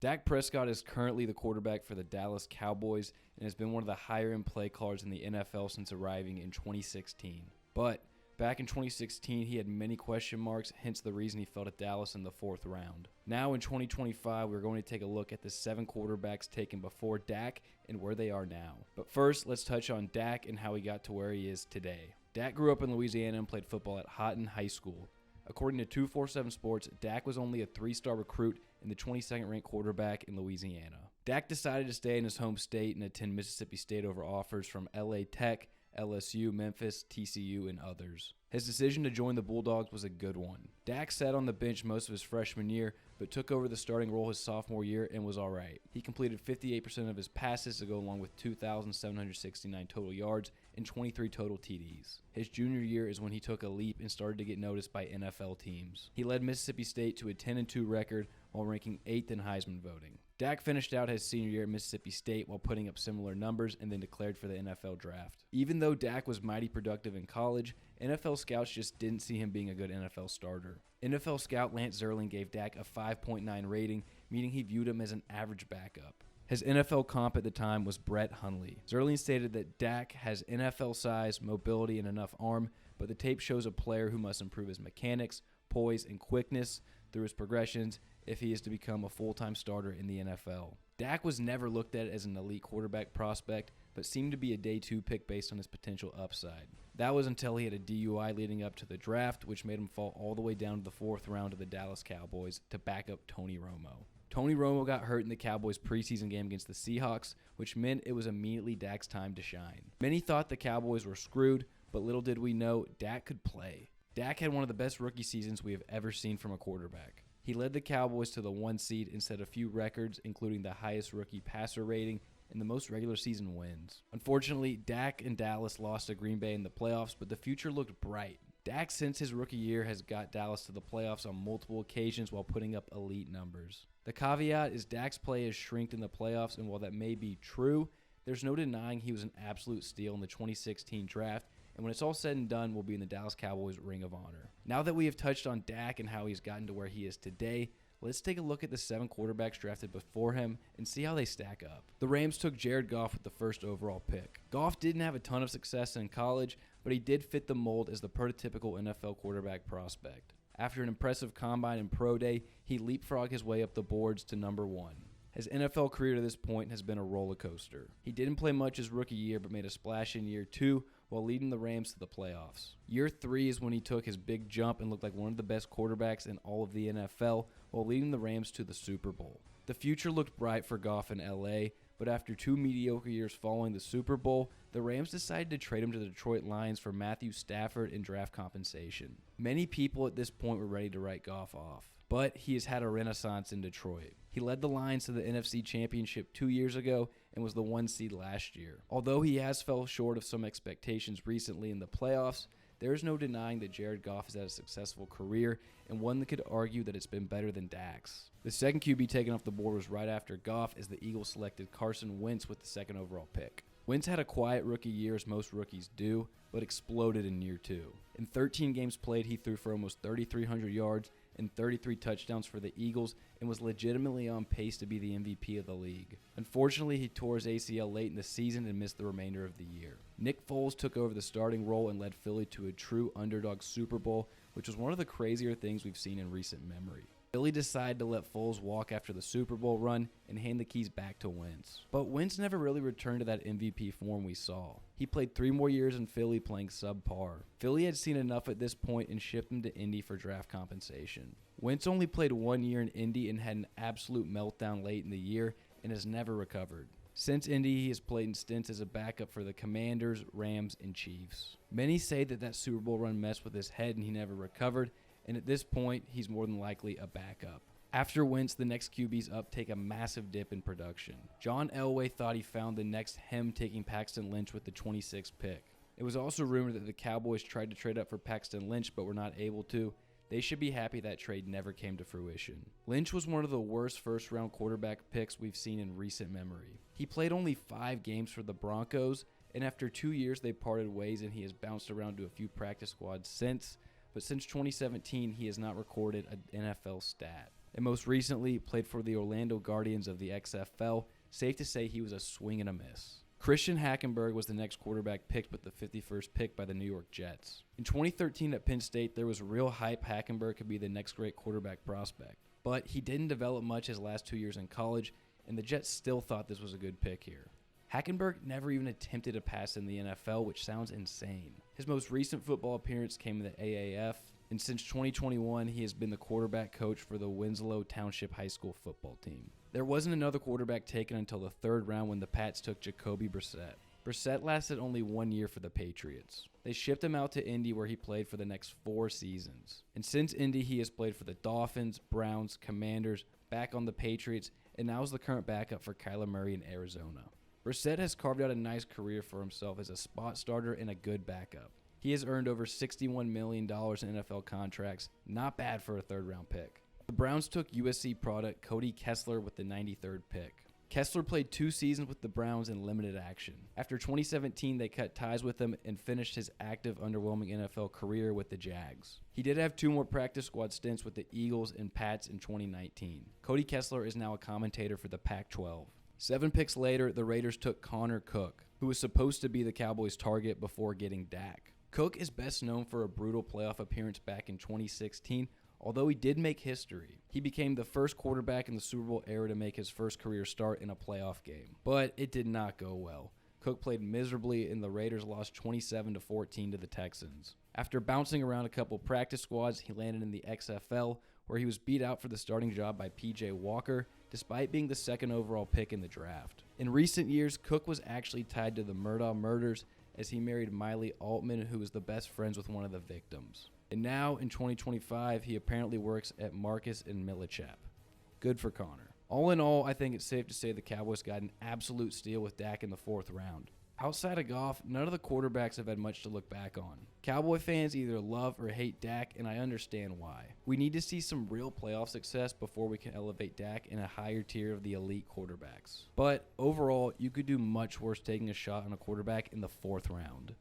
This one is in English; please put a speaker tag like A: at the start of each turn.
A: Dak Prescott is currently the quarterback for the Dallas Cowboys and has been one of the higher-end play callers in the NFL since arriving in 2016. But back in 2016, he had many question marks, hence the reason he fell to Dallas in the 4th round. Now in 2025, we're going to take a look at the 7 quarterbacks taken before Dak and where they are now. But first, let's touch on Dak and how he got to where he is today. Dak grew up in Louisiana and played football at Houghton High School. According to 247 Sports, Dak was only a 3-star recruit and the 22nd ranked quarterback in Louisiana. Dak decided to stay in his home state and attend Mississippi State over offers from LA Tech, LSU, Memphis, TCU, and others. His decision to join the Bulldogs was a good one. Dak sat on the bench most of his freshman year, but took over the starting role his sophomore year and was alright. He completed 58% of his passes to go along with 2,769 total yards and 23 total TDs. His junior year is when he took a leap and started to get noticed by NFL teams. He led Mississippi State to a 10-2 record while ranking 8th in Heisman voting. Dak finished out his senior year at Mississippi State while putting up similar numbers and then declared for the NFL draft. Even though Dak was mighty productive in college, NFL scouts just didn't see him being a good NFL starter. NFL scout Lance Zierlein gave Dak a 5.9 rating, meaning he viewed him as an average backup. His NFL comp at the time was Brett Hundley. Zierlein stated that Dak has NFL size, mobility, and enough arm, but the tape shows a player who must improve his mechanics, poise, and quickness through his progressions if he is to become a full-time starter in the NFL. Dak was never looked at as an elite quarterback prospect, but seemed to be a day 2 pick based on his potential upside. That was until he had a DUI leading up to the draft, which made him fall all the way down to the 4th round of the Dallas Cowboys to back up Tony Romo. Tony Romo got hurt in the Cowboys' preseason game against the Seahawks, which meant it was immediately Dak's time to shine. Many thought the Cowboys were screwed, but little did we know Dak could play. Dak had one of the best rookie seasons we have ever seen from a quarterback. He led the Cowboys to the 1 seed and set a few records, including the highest rookie passer rating and the most regular season wins. Unfortunately, Dak and Dallas lost to Green Bay in the playoffs, but the future looked bright. Dak, since his rookie year, has got Dallas to the playoffs on multiple occasions while putting up elite numbers. The caveat is Dak's play has shrinked in the playoffs, and while that may be true, there's no denying he was an absolute steal in the 2016 draft, and when it's all said and done, will be in the Dallas Cowboys Ring of Honor. Now that we have touched on Dak and how he's gotten to where he is today, let's take a look at the 7 quarterbacks drafted before him and see how they stack up. The Rams took Jared Goff with the 1st overall pick. Goff didn't have a ton of success in college, but he did fit the mold as the prototypical NFL quarterback prospect. After an impressive combine and pro day, he leapfrogged his way up the boards to number 1. His NFL career to this point has been a roller coaster. He didn't play much his rookie year, but made a splash in year 2 while leading the Rams to the playoffs. Year 3 is when he took his big jump and looked like one of the best quarterbacks in all of the NFL while leading the Rams to the Super Bowl. The future looked bright for Goff in LA, but after 2 mediocre years following the Super Bowl, the Rams decided to trade him to the Detroit Lions for Matthew Stafford and draft compensation. Many people at this point were ready to write Goff off, but he has had a renaissance in Detroit. He led the Lions to the NFC Championship 2 years ago and was the 1 seed last year. Although he has fell short of some expectations recently in the playoffs, there is no denying that Jared Goff has had a successful career and one that could argue that it's been better than Dak's. The second QB taken off the board was right after Goff, as the Eagles selected Carson Wentz with the 2nd overall pick. Wentz had a quiet rookie year, as most rookies do, but exploded in year 2. In 13 games played, he threw for almost 3,300 yards and 33 touchdowns for the Eagles and was legitimately on pace to be the MVP of the league. Unfortunately, he tore his ACL late in the season and missed the remainder of the year. Nick Foles took over the starting role and led Philly to a true underdog Super Bowl, which was one of the crazier things we've seen in recent memory. Philly decided to let Foles walk after the Super Bowl run and hand the keys back to Wentz. But Wentz never really returned to that MVP form we saw. He played 3 more years in Philly playing subpar. Philly had seen enough at this point and shipped him to Indy for draft compensation. Wentz only played 1 year in Indy and had an absolute meltdown late in the year and has never recovered. Since Indy, he has played in stints as a backup for the Commanders, Rams, and Chiefs. Many say that Super Bowl run messed with his head and he never recovered, and at this point, he's more than likely a backup. After Wentz, the next QBs up take a massive dip in production. John Elway thought he found the next him, taking Paxton Lynch with the 26th pick. It was also rumored that the Cowboys tried to trade up for Paxton Lynch but were not able to. They should be happy that trade never came to fruition. Lynch was one of the worst first-round quarterback picks we've seen in recent memory. He played only 5 games for the Broncos, and after 2 years they parted ways and he has bounced around to a few practice squads since. But since 2017, he has not recorded an NFL stat. and most recently played for the Orlando Guardians of the XFL. Safe to say he was a swing and a miss. Christian Hackenberg was the next quarterback picked with the 51st pick by the New York Jets. In 2013 at Penn State, there was real hype Hackenberg could be the next great quarterback prospect. But he didn't develop much his last 2 years in college, and the Jets still thought this was a good pick here. Hackenberg never even attempted a pass in the NFL, which sounds insane. His most recent football appearance came in the AAF, and since 2021, he has been the quarterback coach for the Winslow Township High School football team. There wasn't another quarterback taken until the third round when the Pats took Jacoby Brissett. Brissett lasted only 1 year for the Patriots. They shipped him out to Indy where he played for the next 4 seasons. And since Indy, he has played for the Dolphins, Browns, Commanders, back on the Patriots, and now is the current backup for Kyler Murray in Arizona. Brissett has carved out a nice career for himself as a spot starter and a good backup. He has earned over $61 million in NFL contracts, not bad for a third-round pick. The Browns took USC product Cody Kessler with the 93rd pick. Kessler played 2 seasons with the Browns in limited action. After 2017, they cut ties with him and finished his active, underwhelming NFL career with the Jags. He did have 2 more practice squad stints with the Eagles and Pats in 2019. Cody Kessler is now a commentator for the Pac-12. 7 picks later, the Raiders took Connor Cook, who was supposed to be the Cowboys' target before getting Dak. Cook is best known for a brutal playoff appearance back in 2016, although he did make history. He became the first quarterback in the Super Bowl era to make his first career start in a playoff game. But it did not go well. Cook played miserably and the Raiders lost 27-14 to the Texans. After bouncing around a couple practice squads, he landed in the XFL, where he was beat out for the starting job by P.J. Walker, despite being the 2nd overall pick in the draft. In recent years, Cook was actually tied to the Murdaugh murders as he married Miley Altman, who was the best friends with one of the victims. And now, in 2025, he apparently works at Marcus and Millichap. Good for Connor. All in all, I think it's safe to say the Cowboys got an absolute steal with Dak in the 4th round. Outside of Goff, none of the quarterbacks have had much to look back on. Cowboy fans either love or hate Dak, and I understand why. We need to see some real playoff success before we can elevate Dak in a higher tier of the elite quarterbacks. But overall, you could do much worse taking a shot on a quarterback in the 4th round.